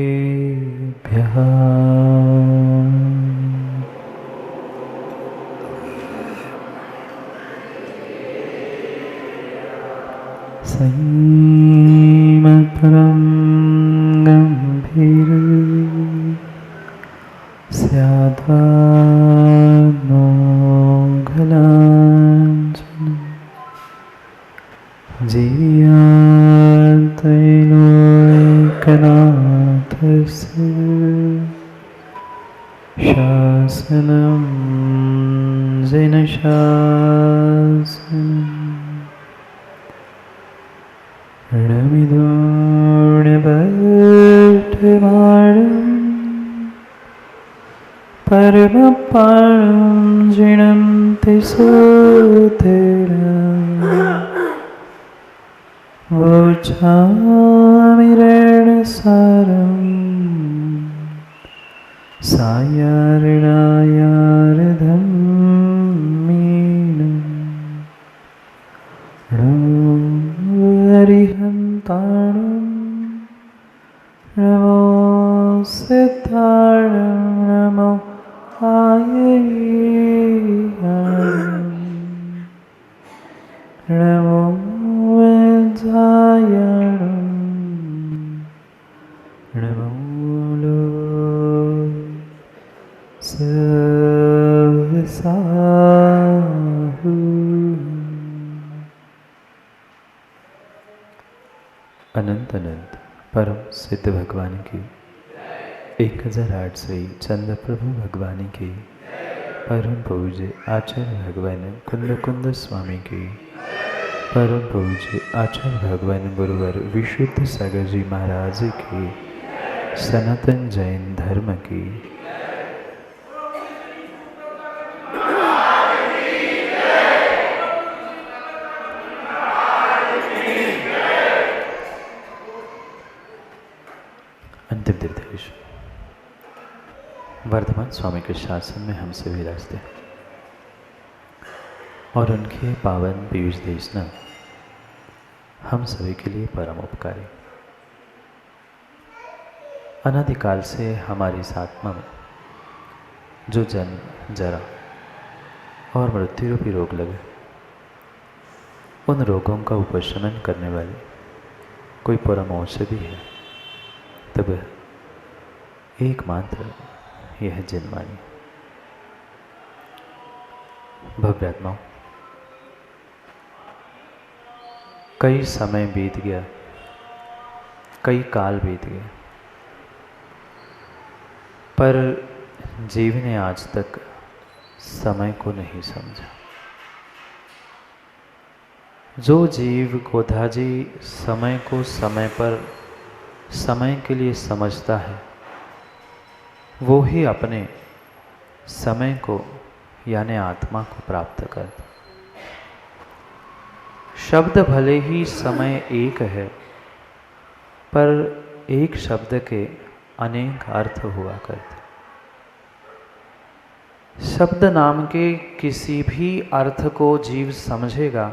सर्वेभ्यः संयमपरं गम्भीरं स्याद्वानोघलाञ्छनं जीयात्रैलोक्यनाथस्य शासनं जिनशासनम् णमिदोणवर्तमानं परमपाणं जिणन्ति सूतेन वोचामि ऋणसारं सायार्णायार्धमीनं हरिहन्ताणं नमो सिद्धाणं नमो नमो वेदायणं नमो सर्वसाहु। अनंत अनंत परम सिद्ध भगवान की 1008वीं चंद्र प्रभु भगवान की परम पूज्य आचार्य भगवान कुंद कुंद स्वामी की परम पूज्य आचार्य भगवान गुरुवर विशुद्ध सागर जी महाराज की सनातन जैन धर्म की अंतिम निर्देश। वर्धमान स्वामी के शासन में हम सभी रास्ते और उनके पावन पीयूष देशना हम सभी के लिए परम उपकारी। अनादिकाल से हमारी इस आत्मा में जो जन्म जरा और मृत्यु रूपी रोग लगे, उन रोगों का उपशमन करने वाली कोई परम औषधि है, तब एकमात्र यह जन्मानी। भव्यात्माओं, कई समय बीत गया, कई काल बीत गया, पर जीव ने आज तक समय को नहीं समझा। जो जीव गोधाजी समय को समय पर समय के लिए समझता है, वो ही अपने समय को यानी आत्मा को प्राप्त करता। शब्द भले ही समय एक है, पर एक शब्द के अनेक अर्थ हुआ करते। शब्द नाम के किसी भी अर्थ को जीव समझेगा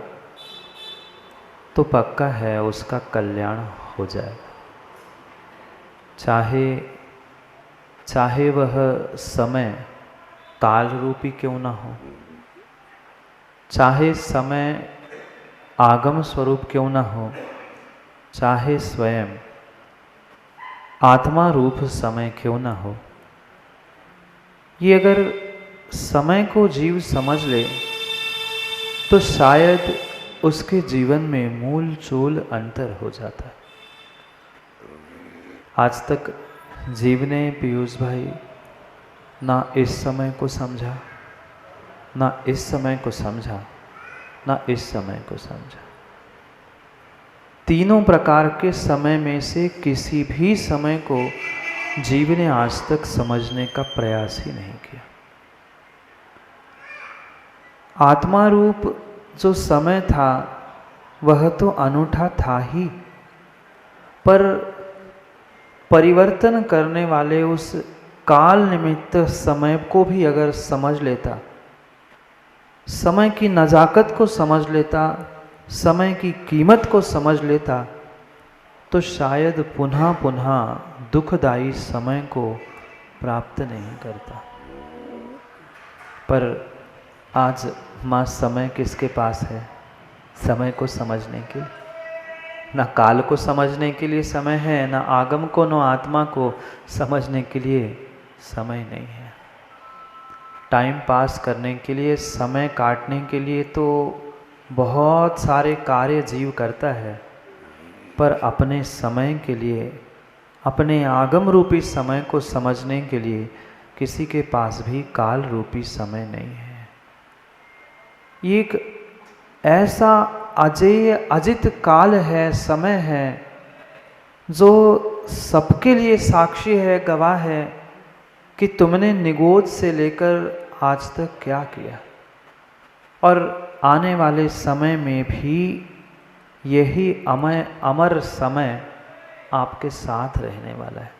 तो पक्का है उसका कल्याण हो जाएगा। चाहे वह समय काल रूपी क्यों ना हो, चाहे समय आगम स्वरूप क्यों ना हो, चाहे स्वयं आत्मा रूप समय क्यों ना हो, ये अगर समय को जीव समझ ले तो शायद उसके जीवन में मूल चूल अंतर हो जाता है। आज तक जीव ने पीयूष भाई ना इस समय को समझा, ना इस समय को समझा, ना इस समय को समझा। तीनों प्रकार के समय में से किसी भी समय को जीव ने आज तक समझने का प्रयास ही नहीं किया। आत्मा रूप जो समय था वह तो अनूठा था ही, पर परिवर्तन करने वाले उस काल निमित्त समय को भी अगर समझ लेता, समय की नजाकत को समझ लेता, समय की कीमत को समझ लेता, तो शायद पुनः पुनः दुखदायी समय को प्राप्त नहीं करता। पर आज माँ समय किसके पास है? समय को समझने के लिए। न काल को समझने के लिए समय है, न आगम को, न आत्मा को समझने के लिए समय नहीं है। टाइम पास करने के लिए, समय काटने के लिए तो बहुत सारे कार्य जीव करता है, पर अपने समय के लिए, अपने आगम रूपी समय को समझने के लिए किसी के पास भी काल रूपी समय नहीं है। ये एक ऐसा अजेय अजित काल है, समय है, जो सबके लिए साक्षी है, गवाह है कि तुमने निगोद से लेकर आज तक क्या किया, और आने वाले समय में भी यही अमर समय आपके साथ रहने वाला है।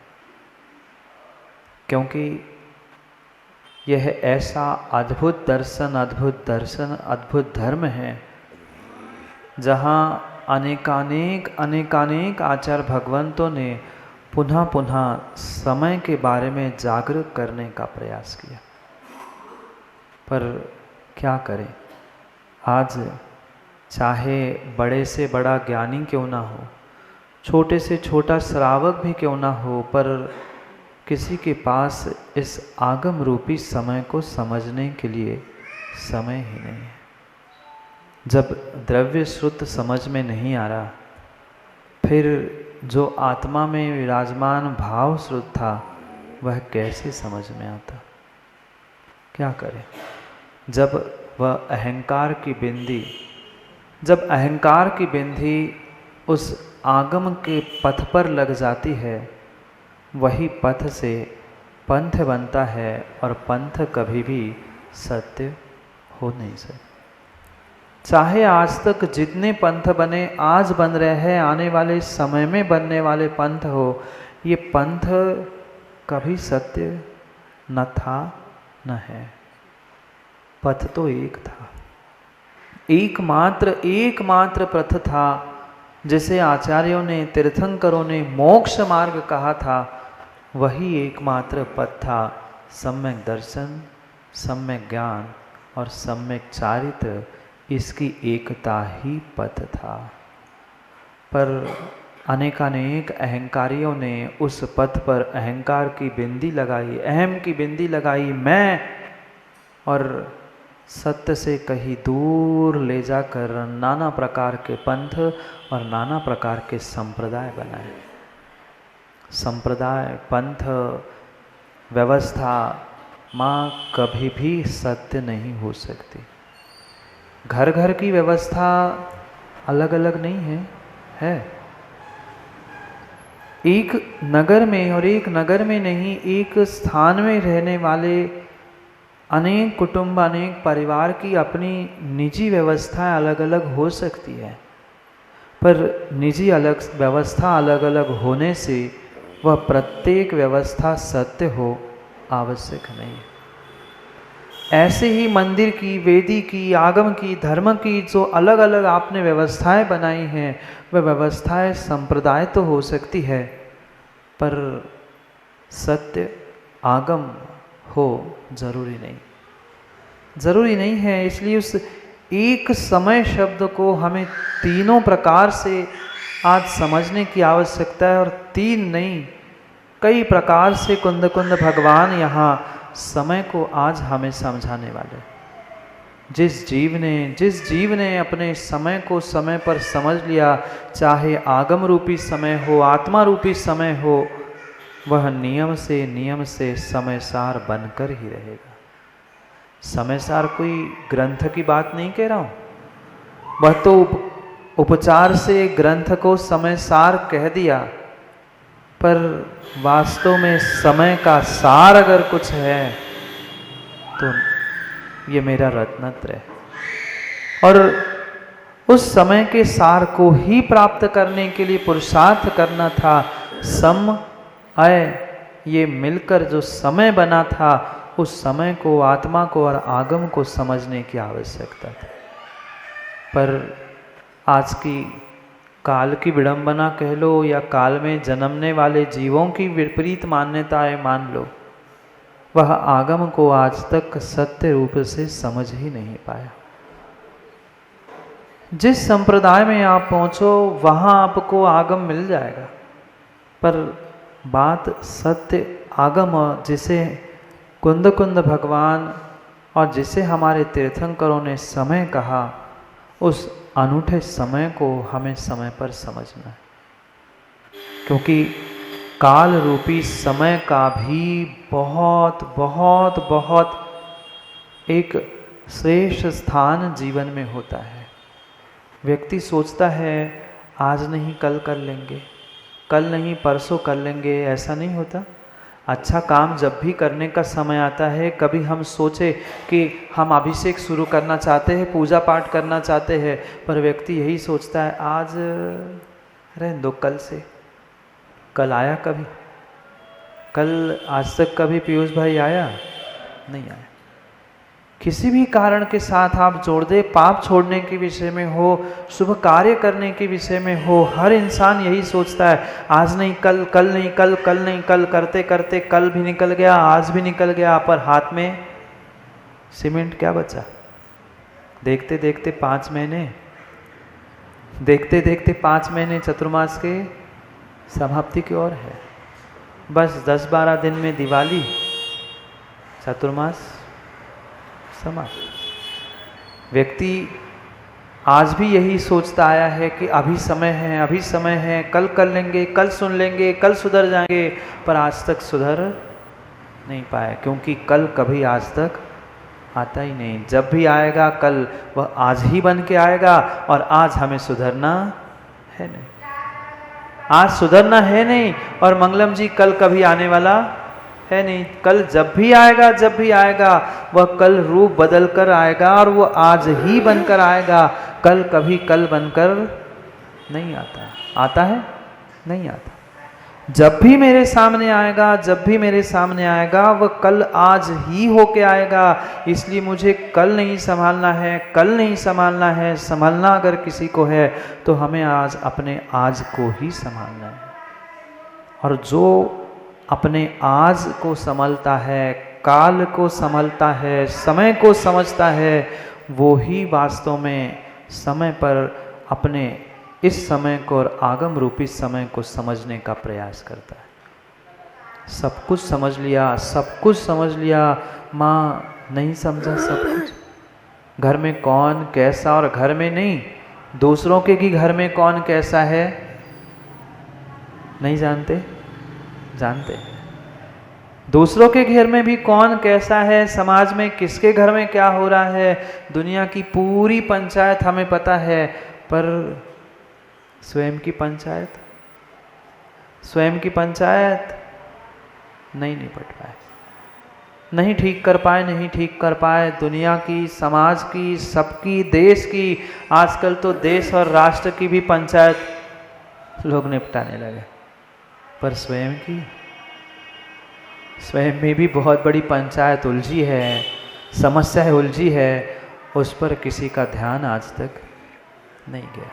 क्योंकि यह ऐसा अद्भुत दर्शन, अद्भुत धर्म है, जहाँ अनेकानेक आचार्य भगवंतों ने पुनः पुनः समय के बारे में जागरूक करने का प्रयास किया। पर क्या करें, आज चाहे बड़े से बड़ा ज्ञानी क्यों ना हो, छोटे से छोटा श्रावक भी क्यों ना हो, पर किसी के पास इस आगम रूपी समय को समझने के लिए समय ही नहीं है। जब द्रव्य श्रुत समझ में नहीं आ रहा, फिर जो आत्मा में विराजमान भाव श्रुत था वह कैसे समझ में आता? क्या करें? जब वह अहंकार की बिंदी उस आगम के पथ पर लग जाती है, वही पथ से पंथ बनता है, और पंथ कभी भी सत्य हो नहीं सकता। चाहे आज तक जितने पंथ बने, आज बन रहे हैं, आने वाले समय में बनने वाले पंथ हो, ये पंथ कभी सत्य न था न है। पथ तो एक था, एकमात्र पथ था, जिसे आचार्यों ने, तीर्थंकरों ने मोक्ष मार्ग कहा था। वही एकमात्र पथ था। सम्यक दर्शन, सम्यक ज्ञान और सम्यक चारित्र, इसकी एकता ही पथ था। पर अनेकानेक अहंकारियों ने उस पथ पर अहंकार की बिंदी लगाई, अहम की बिंदी लगाई, मैं, और सत्य से कहीं दूर ले जाकर नाना प्रकार के पंथ और नाना प्रकार के संप्रदाय बनाए। संप्रदाय, पंथ, व्यवस्था माँ कभी भी सत्य नहीं हो सकती। घर घर की व्यवस्था अलग अलग नहीं है। एक नगर में और एक नगर में नहीं, एक स्थान में रहने वाले अनेक कुटुंब, अनेक परिवार की अपनी निजी व्यवस्थाएं अलग अलग हो सकती है, पर निजी व्यवस्था अलग अलग होने से वह प्रत्येक व्यवस्था सत्य हो आवश्यक नहीं है। ऐसे ही मंदिर की, वेदी की, आगम की, धर्म की जो अलग अलग आपने व्यवस्थाएं बनाई हैं, वह व्यवस्थाएं संप्रदाय तो हो सकती है, पर सत्य आगम हो जरूरी नहीं है। इसलिए उस एक समय शब्द को हमें तीनों प्रकार से आज समझने की आवश्यकता है, और तीन नहीं, कई प्रकार से कुंद भगवान यहाँ समय को आज हमें समझाने वाले। जिस जीव ने अपने समय को समय पर समझ लिया, चाहे आगम रूपी समय हो, आत्मा रूपी समय हो, वह नियम से समयसार बनकर ही रहेगा। समयसार कोई ग्रंथ की बात नहीं कह रहा हूँ, वह तो उपचार से ग्रंथ को समयसार कह दिया, पर वास्तव में समय का सार अगर कुछ है तो ये मेरा रत्नत्र है। और उस समय के सार को ही प्राप्त करने के लिए पुरुषार्थ करना था। सम अय ये मिलकर जो समय बना था, उस समय को, आत्मा को और आगम को समझने की आवश्यकता थी। पर आज की काल की विडंबना कह लो या काल में जन्मने वाले जीवों की विपरीत मान्यताएं मान लो, वह आगम को आज तक सत्य रूप से समझ ही नहीं पाया। जिस संप्रदाय में आप पहुंचो वहां आपको आगम मिल जाएगा, पर बात सत्य आगम जिसे कुंद कुंद भगवान और जिसे हमारे तीर्थंकरों ने समय कहा, उस अनूठे समय को हमें समय पर समझना है। क्योंकि काल रूपी समय का भी बहुत बहुत बहुत एक श्रेष्ठ स्थान जीवन में होता है। व्यक्ति सोचता है आज नहीं कल कर लेंगे, कल नहीं परसों कर लेंगे, ऐसा नहीं होता। अच्छा काम जब भी करने का समय आता है, कभी हम सोचे कि हम अभिषेक शुरू करना चाहते हैं, पूजा पाठ करना चाहते हैं, पर व्यक्ति यही सोचता है आज रहने दो, कल से। कल आया कभी? कल आज तक कभी पीयूष भाई आया? नहीं आया। किसी भी कारण के साथ आप जोड़ दे, पाप छोड़ने के विषय में हो, शुभ कार्य करने के विषय में हो, हर इंसान यही सोचता है आज नहीं कल, कल नहीं कल, कल नहीं कल, करते करते कल भी निकल गया, आज भी निकल गया, पर हाथ में सीमेंट क्या बचा? देखते देखते 5 महीने, देखते देखते 5 महीने चतुर्मास के समाप्ति की ओर है। बस 10-12 दिन में दिवाली, चतुर्मास समाप्त। व्यक्ति आज भी यही सोचता आया है कि अभी समय है, अभी समय है, कल कर लेंगे, कल सुन लेंगे, कल सुधर जाएंगे, पर आज तक सुधर नहीं पाया, क्योंकि कल कभी आज तक आता ही नहीं। जब भी आएगा कल वह आज ही बन के आएगा, और आज हमें सुधरना है नहीं, आज सुधरना है नहीं। और मंगलम जी कल कभी आने वाला है नहीं। कल जब भी आएगा वह कल रूप बदल कर आएगा, और वो आज ही बनकर आएगा। कल कभी कल बनकर नहीं आता। आता है? नहीं आता। जब भी मेरे सामने आएगा वह कल आज ही होके आएगा। इसलिए मुझे कल नहीं संभालना है। संभालना अगर किसी को है तो हमें आज अपने आज को ही संभालना है। और जो अपने आज को संभालता है, काल को संभालता है, समय को समझता है, वो ही वास्तव में समय पर अपने इस समय को और आगम रूपी समय को समझने का प्रयास करता है। सब कुछ समझ लिया, माँ नहीं समझा सब कुछ। घर में कौन कैसा, और घर में नहीं, दूसरों के भी घर में कौन कैसा है नहीं जानते हैं। दूसरों के घर में भी कौन कैसा है, समाज में किसके घर में क्या हो रहा है, दुनिया की पूरी पंचायत हमें पता है, पर स्वयं की पंचायत नहीं निपट पाए, नहीं ठीक कर पाए। दुनिया की, समाज की, सबकी, देश की, आजकल तो देश और राष्ट्र की भी पंचायत लोग निपटाने लगे, पर स्वयं में भी बहुत बड़ी पंचायत उलझी है, समस्या उलझी है, उस पर किसी का ध्यान आज तक नहीं गया।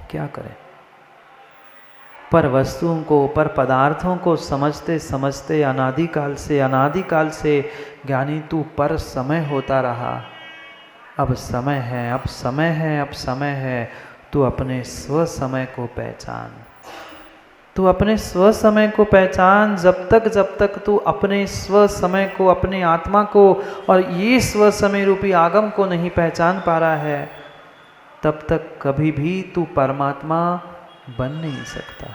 क्या करें? पर वस्तुओं को, पर पदार्थों को समझते अनादिकाल से ज्ञानी तू पर समय होता रहा। अब समय है, तू अपने स्व समय को पहचान। जब तक तू अपने स्व समय को, अपने आत्मा को और ये स्व समय रूपी आगम को नहीं पहचान पा रहा है, तब तक कभी भी तू परमात्मा बन नहीं सकता।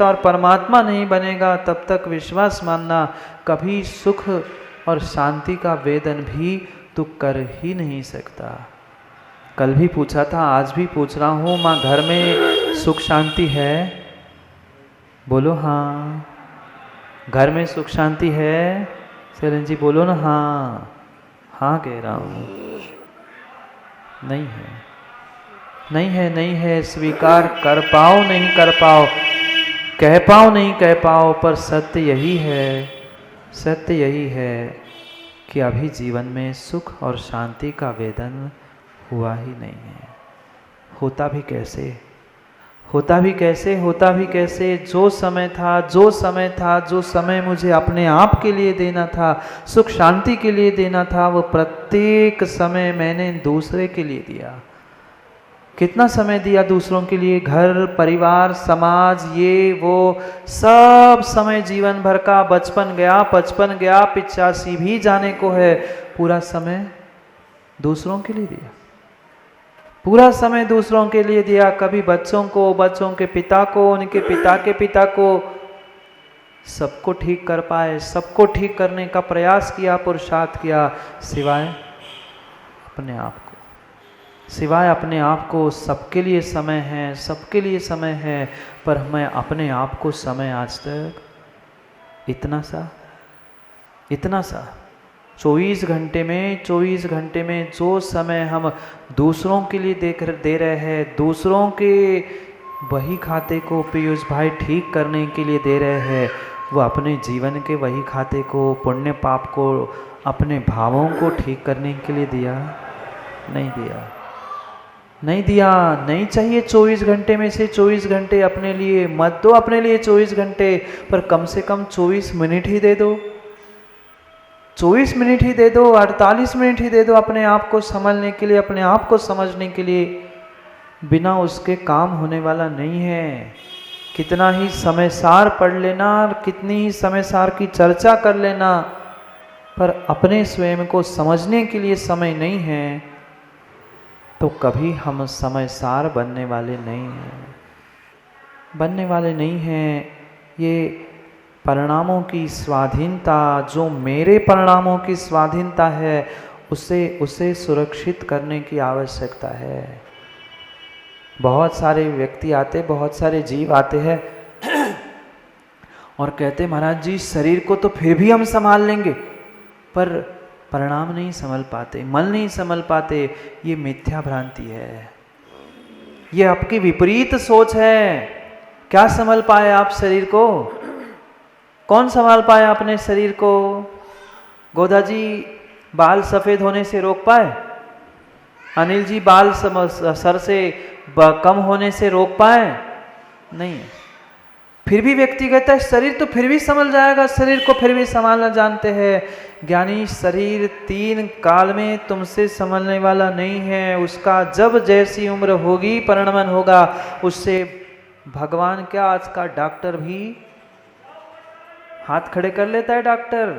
और परमात्मा नहीं बनेगा तब तक विश्वास मानना, कभी सुख और शांति का वेदन भी तू कर ही नहीं सकता। कल भी पूछा था, आज भी पूछ रहा हूँ, माँ घर में सुख शांति है? बोलो हाँ। घर में सुख शांति है? शरण जी बोलो ना हाँ कह रहा हूँ। नहीं है। स्वीकार कर पाओ नहीं कर पाओ, कह पाओ नहीं कह पाओ, पर सत्य यही है कि अभी जीवन में सुख और शांति का वेदन हुआ ही नहीं है। होता भी कैसे, होता भी कैसे, होता भी कैसे। जो समय था, जो समय था, जो समय मुझे अपने आप के लिए देना था, सुख शांति के लिए देना था, वो प्रत्येक समय मैंने दूसरे के लिए दिया। कितना समय दिया दूसरों के लिए? घर, परिवार, समाज, ये वो सब समय जीवन भर का। बचपन गया, 55 गया, 85 भी जाने को है, पूरा समय दूसरों के लिए दिया। पूरा समय दूसरों के लिए दिया। कभी बच्चों को, बच्चों के पिता को, उनके पिता के पिता को, सबको ठीक कर पाए, सबको ठीक करने का प्रयास किया, पुरुषार्थ किया, सिवाय अपने आप को। सिवाय अपने आप को। सबके लिए समय है, सबके लिए समय है, पर मैं अपने आप को समय आज तक इतना सा, इतना सा 24 घंटे में, 24 घंटे में जो समय हम दूसरों के लिए दे रहे हैं, दूसरों के वही खाते को पीयूष भाई ठीक करने के लिए दे रहे हैं, वो अपने जीवन के वही खाते को, पुण्य पाप को, अपने भावों को ठीक करने के लिए दिया? नहीं दिया, नहीं दिया। नहीं चाहिए 24 घंटे में से 24 घंटे अपने लिए, मत दो अपने लिए 24 घंटे, पर कम से कम 24 मिनट ही दे दो, 24 मिनट ही दे दो, 48 मिनट ही दे दो अपने आप को संभलने के लिए, अपने आप को समझने के लिए। बिना उसके काम होने वाला नहीं है। कितना ही समय सार पढ़ लेना, कितनी ही समय सार की चर्चा कर लेना, पर अपने स्वयं को समझने के लिए समय नहीं है, तो कभी हम समय सार बनने वाले नहीं हैं, बनने वाले नहीं हैं। ये परिणामों की स्वाधीनता, जो मेरे परिणामों की स्वाधीनता है, उसे सुरक्षित करने की आवश्यकता है। बहुत सारे व्यक्ति आते, बहुत सारे जीव आते हैं और कहते महाराज जी शरीर को तो फिर भी हम संभाल लेंगे, पर परिणाम नहीं संभल पाते, मन नहीं संभल पाते। ये मिथ्या भ्रांति है, ये आपकी विपरीत सोच है। क्या संभल पाए आप शरीर को? कौन संभाल पाए अपने शरीर को? गोदा जी बाल सफेद होने से रोक पाए? अनिल जी बाल सर से कम होने से रोक पाए? नहीं। फिर भी व्यक्ति कहता है शरीर तो फिर भी संभल जाएगा, शरीर को फिर भी संभालना जानते हैं। ज्ञानी शरीर 3 काल में तुमसे संभलने वाला नहीं है। उसका जब जैसी उम्र होगी, परिणमन होगा, उससे भगवान क्या, आज का डॉक्टर भी हाथ खड़े कर लेता है। डॉक्टर